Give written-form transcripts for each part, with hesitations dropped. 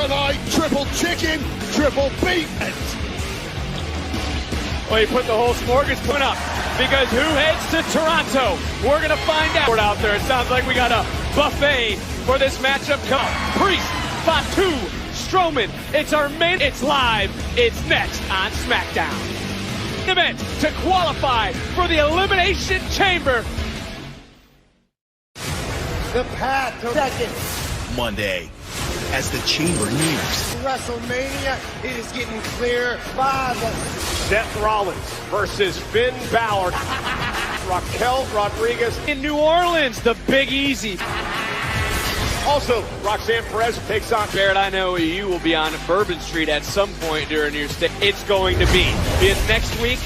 tonight. Triple chicken, triple beef. Well, you put the whole smorgasbord up, because who heads to Toronto? We're going to find out there. It sounds like we got a buffet for this matchup. Priest, Fatu, Strowman. It's our main. It's live. It's next on SmackDown. Event to qualify for the Elimination Chamber. The path to second. Monday, as the chamber nears. WrestleMania, it is getting clear. 5. Seth Rollins versus Finn Balor. Raquel Rodriguez. In New Orleans, the Big Easy. Also, Roxanne Perez takes on Barrett. I know you will be on Bourbon Street at some point during your stay. It's going to be next week.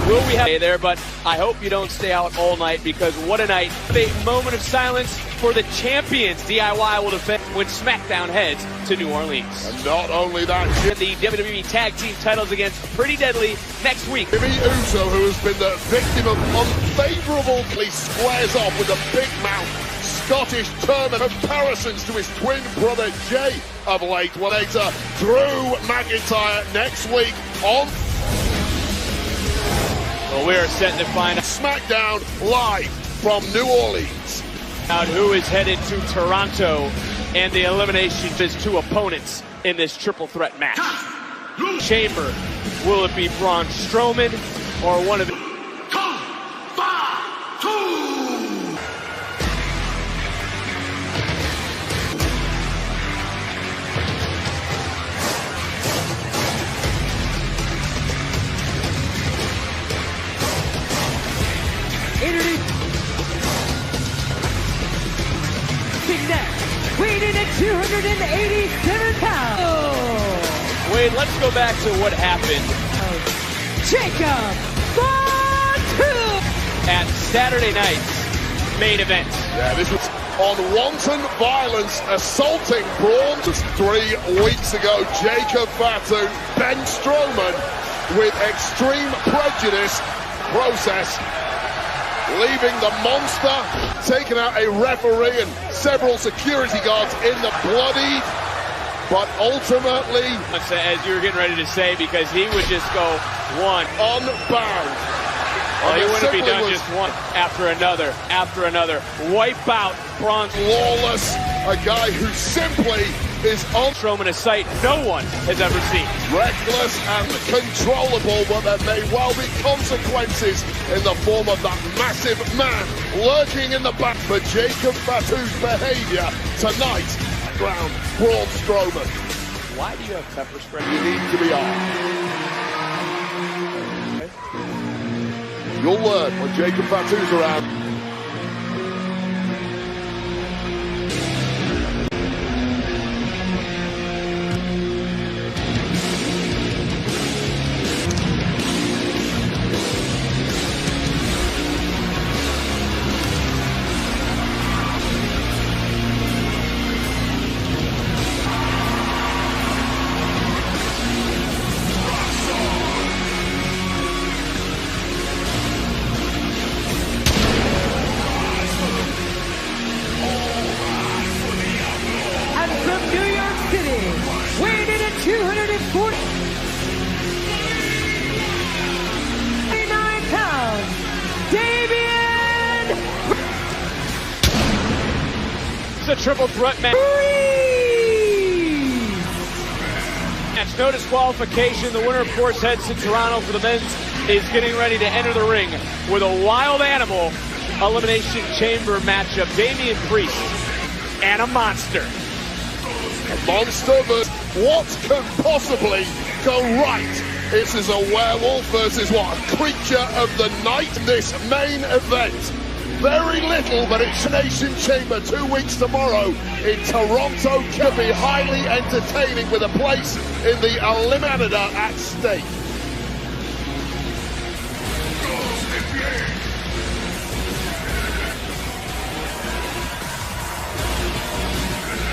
Will we have there? But I hope you don't stay out all night, because what a night. A moment of silence for the champions. DIY will defend when SmackDown heads to New Orleans. And not only that, the WWE Tag Team titles against Pretty Deadly next week. Jimmy Uso, who has been the victim of unfavorable, squares off with a big mouth Scottish term and comparisons to his twin brother Jay of late. Well, later, Drew McIntyre next week on. Well, we are set to find out SmackDown live from New Orleans. Out who is headed to Toronto, and the elimination of his two opponents in this triple threat match. Chamber, will it be Braun Strowman or one of the... Weighing in at 287 pounds. Oh. Wade, let's go back to what happened. Jacob Fatu at Saturday night's main event. Yeah, this was on wanton violence, assaulting Braun. Just 3 weeks ago, Jacob Fatu, Ben Strowman with extreme prejudice process, leaving the monster, taking out a referee and several security guards in the bloody, but ultimately, as you were getting ready to say, because he would just go one unbound. Well, he wouldn't be done just one after another. Wipe out Braun. Lawless, a guy who simply is on Strowman, a sight no one has ever seen. Reckless and controllable, but there may well be consequences in the form of that massive man lurking in the back for Jacob Fatu's behavior tonight. Ground, Braun Strowman. Why do you have pepper spray? You need to be on. You'll learn when Jacob Fatu's around. from New York City, weighing in at 249 pounds, Damian. It's a triple threat match. That's no disqualification. The winner, of course, heads to Toronto for the men's. Is getting ready to enter the ring with a wild animal elimination chamber matchup. Damian Priest and a monster. A monster, but what can possibly go right? This is a werewolf versus what? A creature of the night. This main event. Very little, but it's Nation Chamber 2 weeks tomorrow in Toronto. Could be highly entertaining with a place in the Eliminator at stake.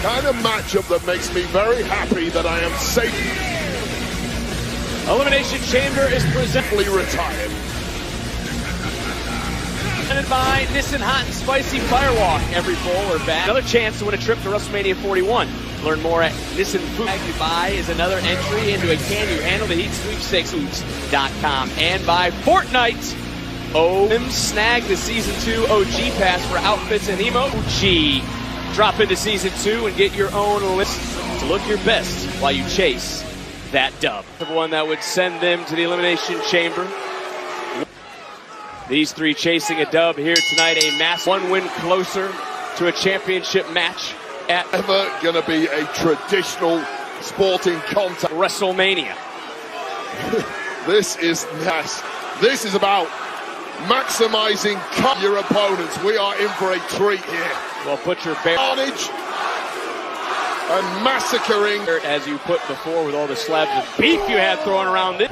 Kind of matchup that makes me very happy that I am safe. Elimination Chamber is presently retired. Presented by Nissan Hot and Spicy Firewalk. Every bowl or bag. Another chance to win a trip to WrestleMania 41. Learn more at Nissan Food. You buy is another entry into a Can You Handle the Heat sweepstakes.com. And by Fortnite, snag the Season 2 OG Pass for outfits and emoji. Drop into Season 2 and get your own list to look your best while you chase that dub. The one that would send them to the Elimination Chamber. These three chasing a dub here tonight, a massive one win closer to a championship match at Ever going to be a traditional sporting contact. WrestleMania. This is nice. This is about maximizing your opponents. We are in for a treat here. Well, put your carnage and massacring, as you put before, with all the slabs of beef you had thrown around it.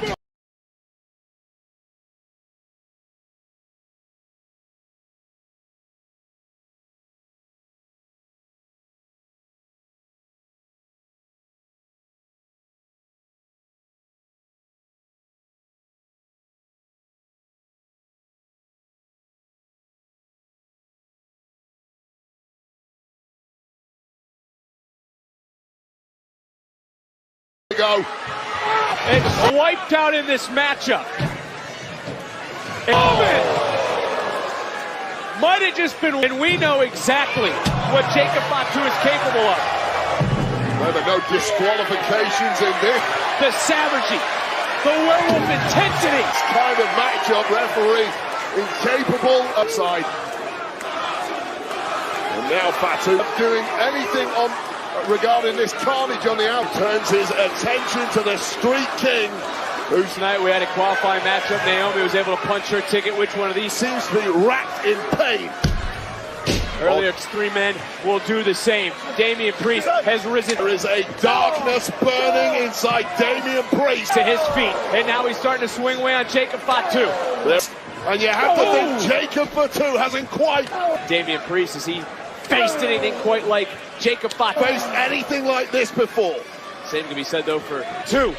Go. It's wiped out in this matchup. Might have just been, and we know exactly what Jacob Fatu is capable of. There are no disqualifications in this. The savagery, the werewolf intensity. This kind of matchup, referee incapable upside. And now Fatu doing anything on regarding this carnage on the out. Turns his attention to the Street King. Who's tonight we had a qualifying matchup. Naomi was able to punch her ticket. Which one of these seems to be racked in pain? Earlier, it's three men will do the same. Damian Priest has risen. There is a darkness burning inside Damian Priest. To his feet. And now he's starting to swing away on Jacob Fatu. And you have to think Jacob Fatu hasn't quite. Damian Priest, has he faced anything quite like Jacob Fatu? Faced anything like this before. Same can be said, though, for two.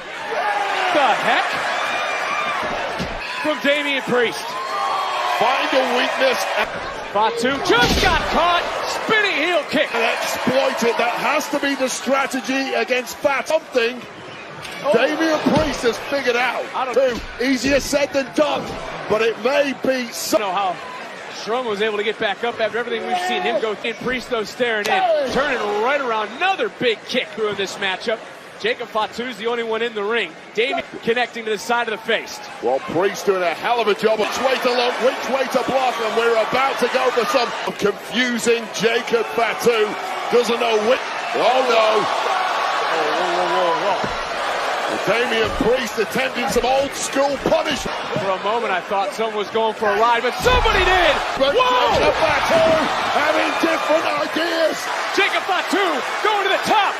The heck? From Damian Priest. Find a weakness. Fatu just got caught. Spinning heel kick. And exploit it. That has to be the strategy against Fat. Something Damian Priest has figured out. Easier said than done. But it may be so. I don't know how Strowman was able to get back up after everything we've seen him go in. Priest, though, staring in. Turning right around. Another big kick through this matchup. Jacob Fatu's the only one in the ring. Damian connecting to the side of the face. Well, Priest doing a hell of a job. Which way to block, and we're about to go for some confusing. Jacob Fatu doesn't know which. Oh no! Whoa. Damian Priest attempting some old school punishment. For a moment, I thought someone was going for a ride, but somebody did. But Jacob Fatu having different ideas. Jacob Fatu going to the top.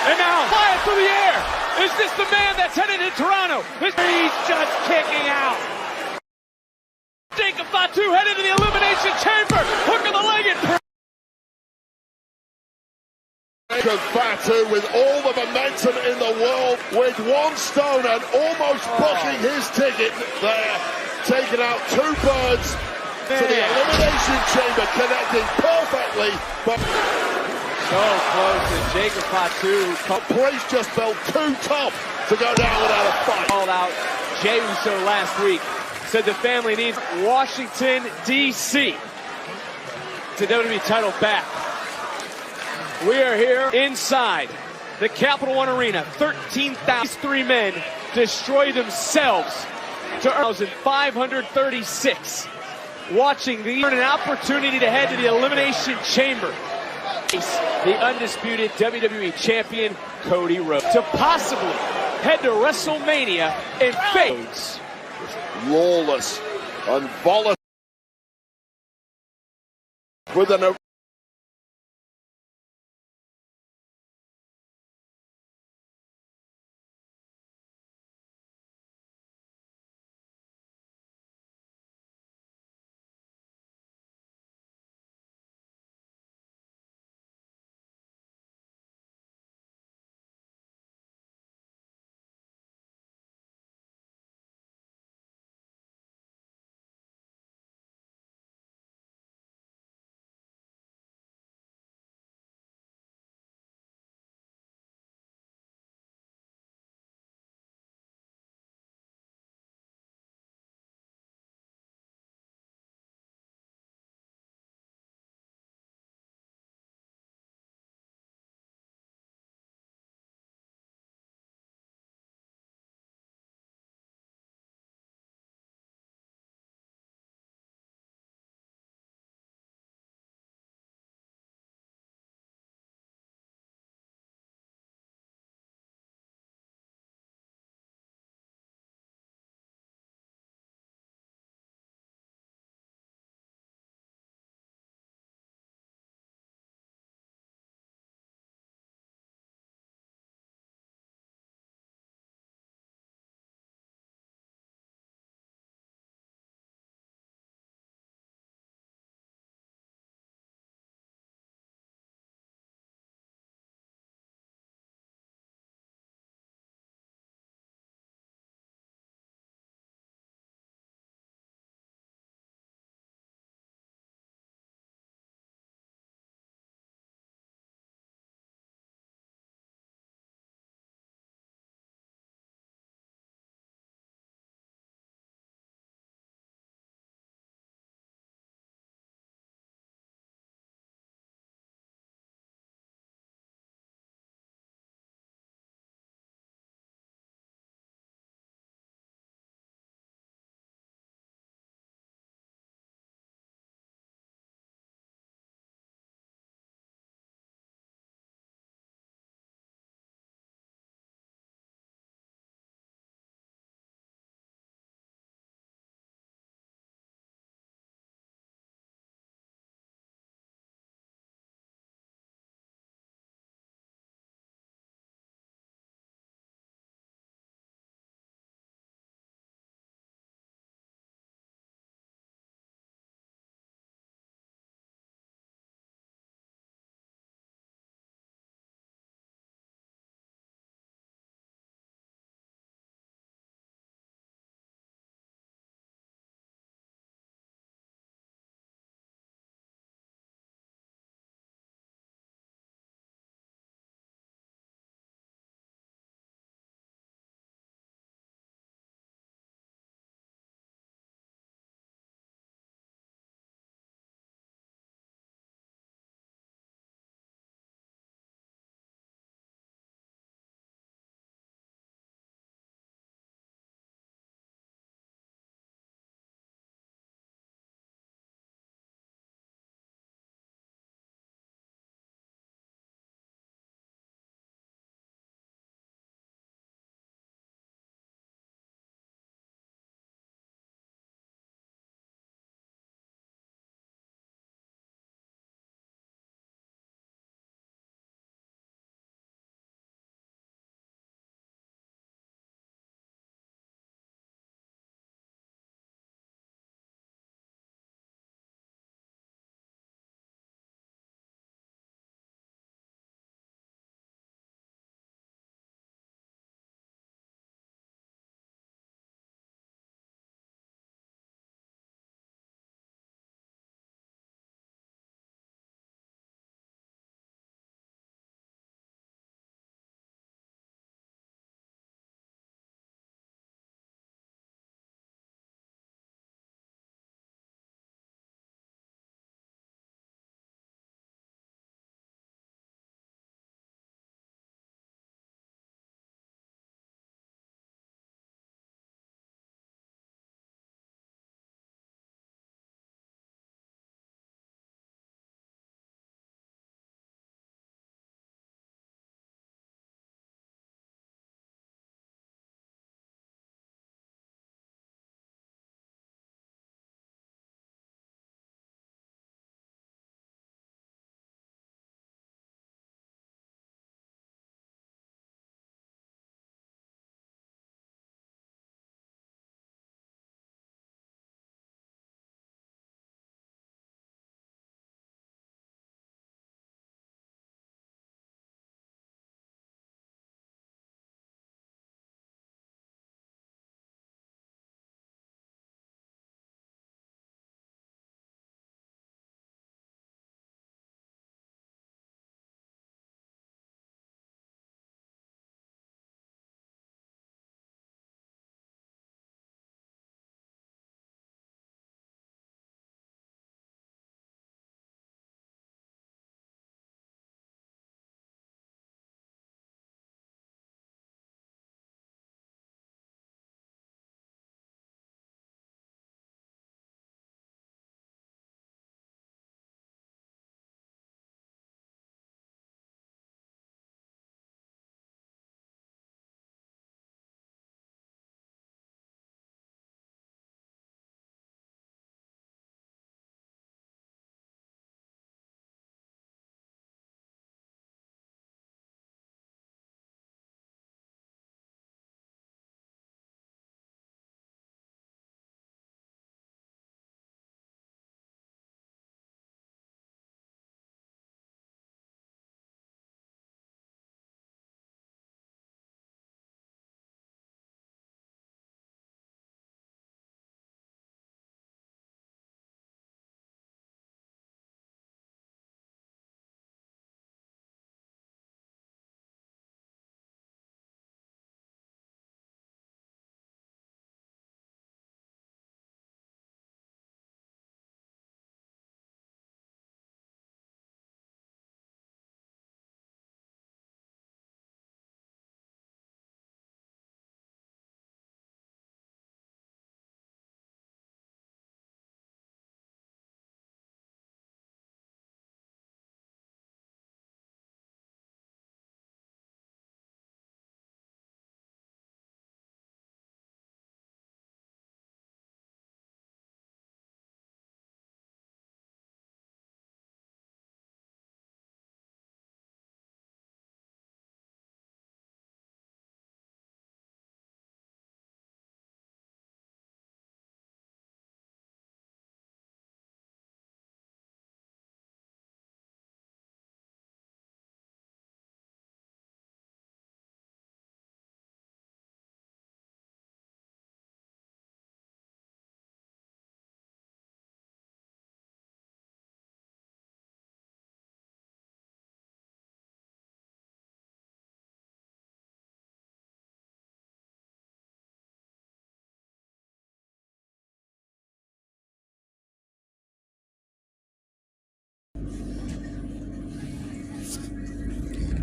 And now, flying through the air. Is this the man that's headed to Toronto? He's just kicking out. Jacob Fatu headed to the Elimination Chamber. Hook of the leg and Jacob Fatu with all the momentum in the world, with one stone and almost booking his ticket there. Taking out two birds to the Elimination Chamber, connecting perfectly. But so close, and Jacob Fatu. Priest just felt too tough to go down without a fight. Called out Jey Uso last week. Said the family needs Washington, D.C. to WWE title back. We are here inside the Capital One Arena. 13,000. Three men destroy themselves to 1,536. Watching the an opportunity to head to the Elimination Chamber. The undisputed WWE Champion, Cody Rhodes, to possibly head to WrestleMania and face lawless and volatile with an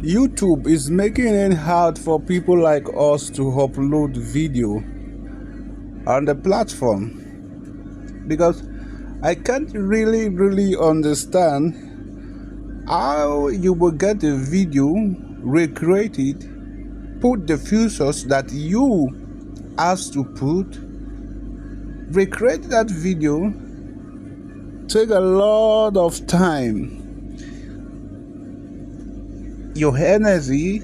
YouTube is making it hard for people like us to upload video on the platform, because I can't really understand how you will get a video, recreate it, put the features that you asked to put, recreate that video, take a lot of time, your energy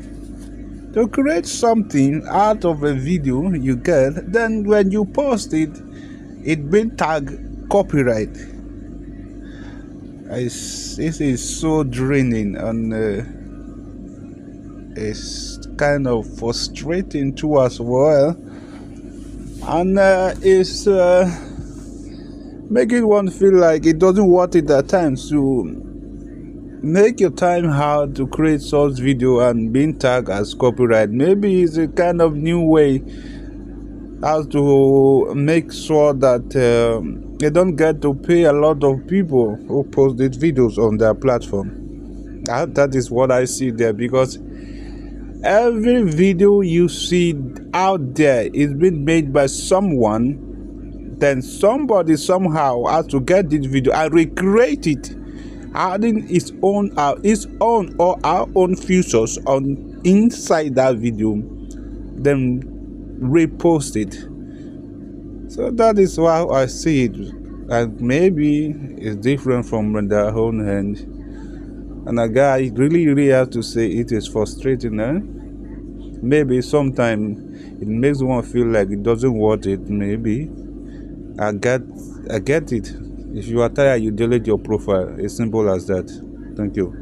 to create something out of a video you get. Then when you post it, it been tagged copyright. This is so draining, and it's kind of frustrating to us as well, and it's making one feel like it doesn't worth it at times to make your time hard to create such video and being tagged as copyright. Maybe it's a kind of new way how to make sure that they don't get to pay a lot of people who posted videos on their platform. That is what I see there, because every video you see out there is being made by someone. Then somebody somehow has to get this video and recreate it, adding his own or our own features on inside that video, then repost it. So that is how I see it, and maybe it's different from their own end. And a guy really has to say it is frustrating. Maybe sometimes it makes one feel like it doesn't worth it. Maybe I get it. If you are tired, you delete your profile. As simple as that. Thank you.